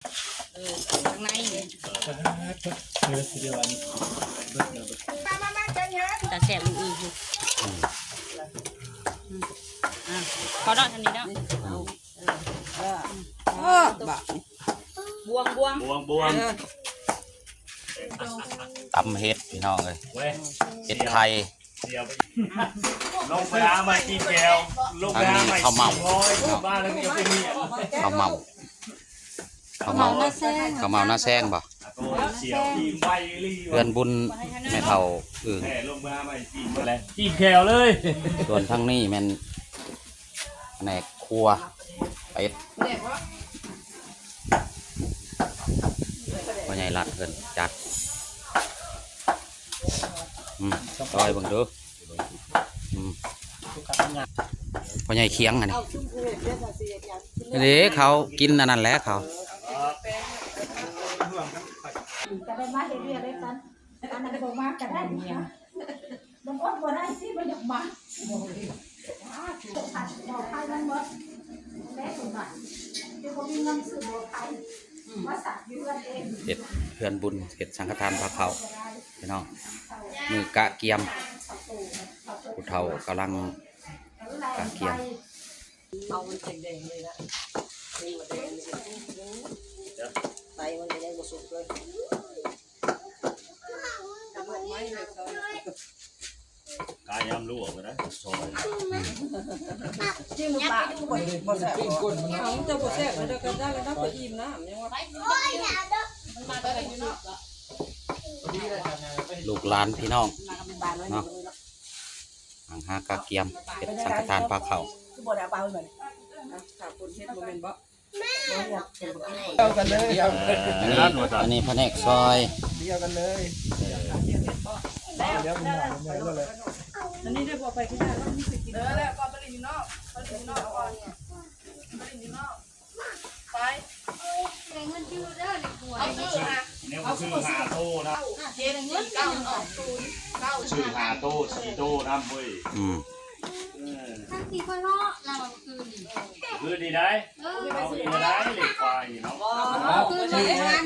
ข้างในเนี่ยแต่แสบลูกอีกอยู่เขาดอกทันนี้แล้วบวงตำเห็ดพี่น้องเลยเห็ดไทยลงไปหาใหม่กินแก้วลงไปหาใหม่ข้าวเมาบ้านแล้วก็เป็นนี่ข้าวเมาหน้าแซงบ่เพื่อนบุญแม่เฒ่าอึ่ง ลงไปหาใหม่กินอะไรกินแก้วเลย ส่วนทั้งนี้แม่นแผนกครัวเป็ดพ่อใหญ่รัดเพิ่นจัดซอยเบิ่งดูพ่อใหญ่เคียงอันนี้เด้เขากินอันนั้นแหละเขาจะได้มาเรียนได้กันอันนั้นบอกมากันได้เนี่ยบางคนบอกได้สิไม่อยากมาบอกขัดบอกใครนั่นหมดได้สมบัติเดี๋ยวผมมีเงินซื้อบอกใครมาสักยืนเองเห็ดเพื่อนบุญเห็ดสังฆทานพระเขาพี่น้องมือกะเกียมผู้เฒ่ากำลังกะเกียมเอามันแดงเลยนะนี่มันแดงไตมันยังบ่สุกเลยกายยำลูกนะซอยจิ้มปลาบ่แซ่บเอาจะบ่แซ่บแล้วก็ได้แล้วก็อิ่มนะยังว่าลูกหลานพี่น้องเนาะหางหากะเกียมเห็ดสังฆทานพระเขาอันนี้แผนกซอยอันนี้ได้บอกไปที่ได้แล้วมีสิกินแล้วก็ไปลินนอกไปลินนอกก่อนไปลินนอกไปเงินชื่อเด้อในครัวเอาชื่อหาโต้นะเจ๊เงิน9ออก0ชื่อหาโต้สีโต้น้ำเว้ยทั้งที่ค่อยเนาะเราคืนดีได้เอาดีได้เหล็กไฟเนาะคืนเลย